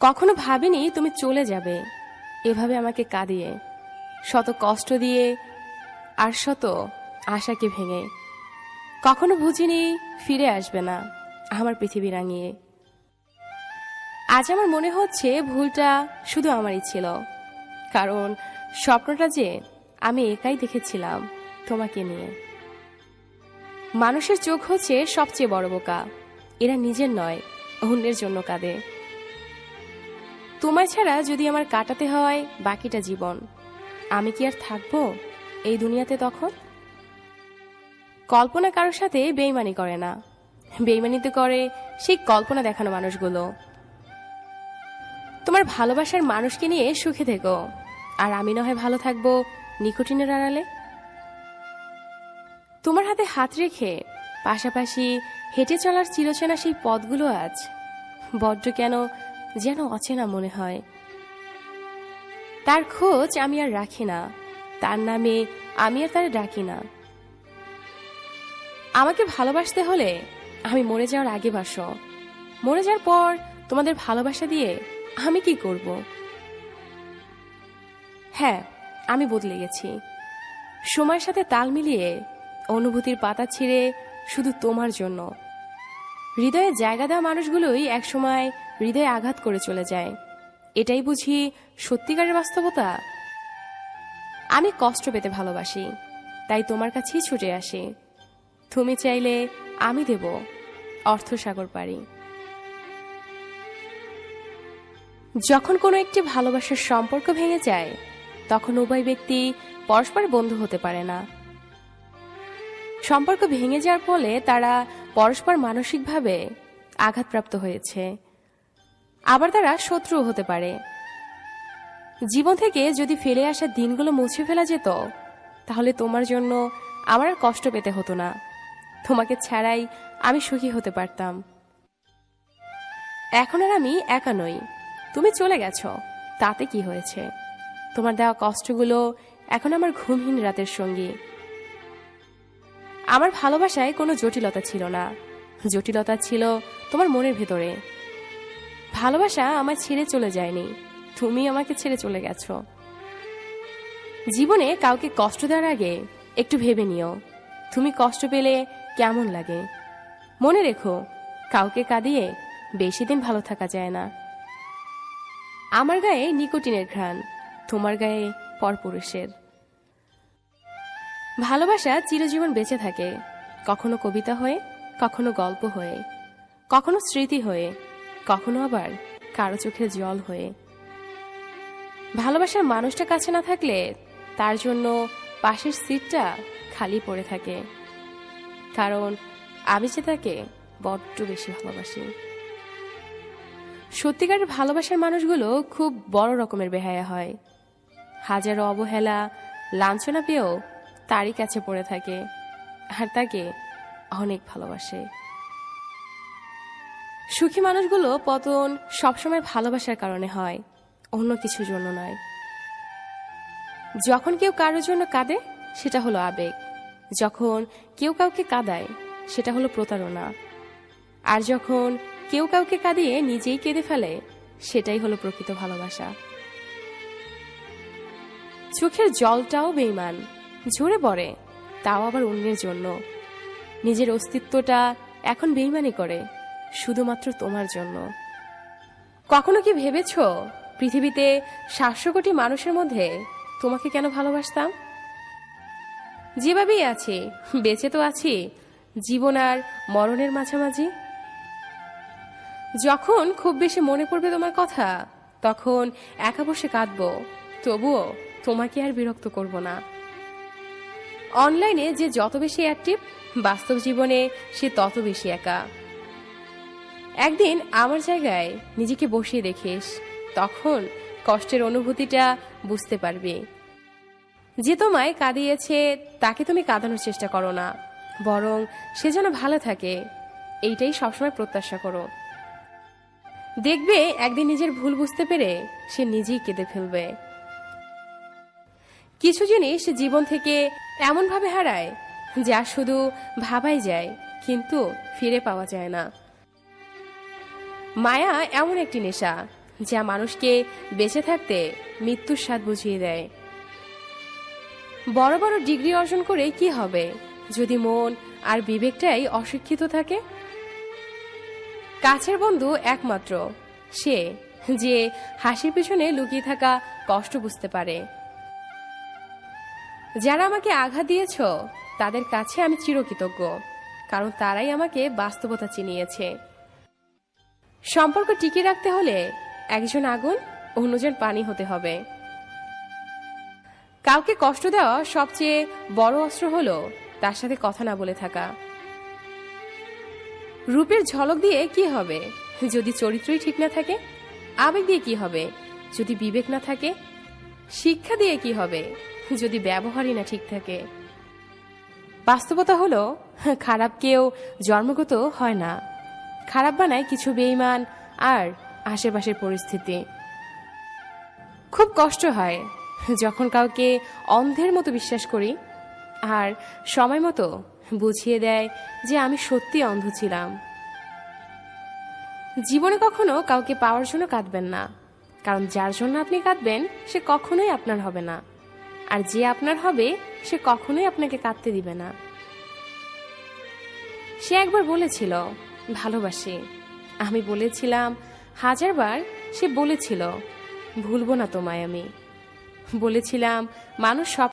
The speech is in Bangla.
কখনো ভাবিনি তুমি চলে যাবে এভাবে আমাকে কাঁদিয়ে, শত কষ্ট দিয়ে আর শত আশাকে ভেঙে। কখনো বুঝিনি ফিরে আসবে না আমার পৃথিবী রাঙিয়ে। আজ আমার মনে হচ্ছে ভুলটা শুধু আমারই ছিল, কারণ স্বপ্নটা যে আমি একাই দেখেছিলাম তোমাকে নিয়ে। মানুষের চোখ হচ্ছে সবচেয়ে বড় বোকা, এরা নিজের নয় অন্যের জন্য কাঁদে। তোমায় ছাড়া যদি আমার কাটাতে হয় বাকিটা জীবন, আমি কি আর থাকবো এই দুনিয়াতে তখন? কল্পনা কারোর সাথে বেইমানি করে না, বেইমানিতে করে সেই কল্পনা দেখানো মানুষগুলো। তোমার ভালোবাসার মানুষকে নিয়ে সুখে থেকো, আর আমি না হয় ভালো থাকবো নিকোটিনের আড়ালে। তোমার হাতে হাত রেখে পাশাপাশি হেঁটে চলার চিরচেনা সেই পথগুলো আজ বড্ড কেন যেন অচেনা মনে হয়। তার খোঁজ আমি আর রাখি না, তার নামে আমি আর তার ডাকি না। আমাকে ভালোবাসতে হলে আমি মরে যাওয়ার আগে বাসো, মরে যাওয়ার পর তোমাদের ভালোবাসা দিয়ে আমি কি করব? হ্যাঁ, আমি বদলে গেছি, সময়ের সাথে তাল মিলিয়ে অনুভূতির পাতা ছিঁড়ে শুধু তোমার জন্য। হৃদয়ে জায়গা দেওয়া মানুষগুলোই একসময় হৃদয়ে আঘাত করে চলে যায়, এটাই বুঝি সত্যিকারের বাস্তবতা। আমি কষ্ট পেতে ভালোবাসি, তাই তোমার কাছেই ছুটে আসি। তুমি চাইলে আমি দেব অর্থসাগর পারি। যখন কোনো একটি ভালোবাসার সম্পর্ক ভেঙে যায়, তখন উভয় ব্যক্তি পরস্পর বন্ধু হতে পারে না। সম্পর্ক ভেঙে যাওয়ার ফলে তারা পরস্পর মানসিকভাবে আঘাতপ্রাপ্ত হয়েছে, আবার তারা শত্রু হতে পারে। জীবন থেকে যদি ফেলে আসা দিনগুলো মুছে ফেলা যেত, তাহলে তোমার জন্য আমার আর কষ্ট পেতে হতো না, তোমাকে ছাড়াই আমি সুখী হতে পারতাম। এখন আর আমি একা নই, তুমি চলে গেছো, তাতে কি হয়েছে? তোমার দেওয়া কষ্টগুলো এখন আমার ঘুমহীন রাতের সঙ্গী। আমার ভালোবাসায় কোনো জটিলতা ছিল না, জটিলতা ছিল তোমার মনের ভেতরে। ভালোবাসা আমার ছেড়ে চলে যায়নি, তুমি আমাকে ছেড়ে চলে গেছো। জীবনে কাউকে কষ্ট দেওয়ার আগে একটু ভেবে নিও তুমি কষ্ট পেলে কেমন লাগে। মনে রেখো, কাউকে কাঁদিয়ে বেশি দিন ভালো থাকা যায় না। আমার গায়ে নিকোটিনের ঘ্রাণ, তোমার গায়ে পরপুরুষের। ভালোবাসা চিরজীবন বেঁচে থাকে, কখনো কবিতা হয়ে, কখনো গল্প হয়ে, কখনো স্মৃতি হয়ে, কখনো আবার কারো চোখের জল হয়ে। ভালোবাসার মানুষটা কাছে না থাকলে তার জন্য পাশের সিটটা খালি পড়ে থাকে, কারণ আমি যে তাকে বড্ড বেশি ভালোবাসি। সত্যিকারের ভালোবাসার মানুষগুলো খুব বড় রকমের বেহায়া হয়, হাজারো অবহেলা লাঞ্ছনা পেয়েও তারই কাছে পড়ে থাকে, আর তাকে অনেক ভালোবাসে। সুখী মানুষগুলো পতন সবসময় ভালোবাসার কারণে হয়, অন্য কিছুর জন্য নয়। যখন কেউ কারোর জন্য কাঁদে সেটা হলো আবেগ, যখন কেউ কাউকে কাঁদায় সেটা হলো প্রতারণা, আর যখন কেউ কাউকে কাঁদিয়ে নিজেই কেঁদে ফেলে সেটাই হলো প্রকৃত ভালোবাসা। চোখের জলটাও বেঈমান, ঝরে পড়ে, তাও আবার অন্যের জন্য। নিজের অস্তিত্বটা এখন বেঈমানি করে শুধুমাত্র তোমার জন্য। কখনো কি ভেবেছো পৃথিবীতে 700 কোটি মানুষের মধ্যে তোমাকে কেন ভালোবাসতাম? যেভাবেই আছি, বেঁচে তো আছি জীবন আর মরণের মাঝামাঝি। যখন খুব বেশি মনে পড়বে তোমার কথা, তখন একা বসে কাঁদবো, তবুও তোমাকে আর বিরক্ত করব না। অনলাইনে যে যত বেশি অ্যাক্টিভ, বাস্তব জীবনে সে তত বেশি একা। একদিন আমার জায়গায় নিজেকে বসিয়ে দেখিস, তখন কষ্টের অনুভূতিটা বুঝতে পারবি। যে তোমায় কাঁদিয়েছে তাকে তুমি কাঁদানোর চেষ্টা করো না, বরং সে যেন ভালো থাকে এইটাই সবসময় প্রত্যাশা করো। দেখবে একদিন নিজের ভুল বুঝতে পেরে সে নিজেই কেঁদে ফেলবে। কিছু জিনিস জীবন থেকে এমন ভাবে হারায় যা শুধু ভাবাই যায় কিন্তু ফিরে পাওয়া যায় না। মায়া এমন একটি নেশা যা মানুষকে বেঁচে থাকতে মৃত্যুর স্বাদ বুঝিয়ে দেয়। বড় বড় ডিগ্রি অর্জন করে কি হবে যদি মন আর বিবেকটাই অশিক্ষিত থাকে? কাছের বন্ধু একমাত্র সে যে হাসির পিছনে লুকিয়ে থাকা কষ্ট বুঝতে পারে। যারা আমাকে আঘাত দিয়েছ তাদের কাছে আমি চিরকৃতজ্ঞ, কারণ তারাই আমাকে বাস্তবতা চিনিয়েছে। সম্পর্ক টিকিয়ে রাখতে হলে একজন আগুন অন্যজন পানি হতে হবে। কাউকে কষ্ট দেওয়া সবচেয়ে বড় অস্ত্র হলো তার সাথে কথা না বলে থাকা। রূপের ঝলক দিয়ে কি হবে যদি চরিত্রই ঠিক না থাকে? আবেগ দিয়ে কি হবে যদি বিবেক না থাকে? শিক্ষা দিয়ে কি হবে যদি ব্যবহারই না ঠিক থাকে? বাস্তবতা হলো খারাপ কেউ জন্মগত হয় না, খারাপ বানায় কিছু বেঈমান আর আশেপাশের পরিস্থিতি। খুব কষ্ট হয় যখন কাউকে অন্ধের মতো বিশ্বাস করি আর সময় মতো বুঝিয়ে দেয় যে আমি সত্যি অন্ধ ছিলাম। জীবনে কখনো কাউকে পাওয়ার জন্য কাঁদবেন না, কারণ যার জন্য আপনি কাঁদবেন সে কখনোই আপনার হবে না, আর যে আপনার হবে সে কখনোই আপনাকে কাঁদতে দিবে না। সে একবার বলেছিল ভালোবাসি, আমি বলেছিলাম 1000 বার। সে বলেছিল ভুলবো না তোমায় আমি। বলেছিলাম মানুষ সব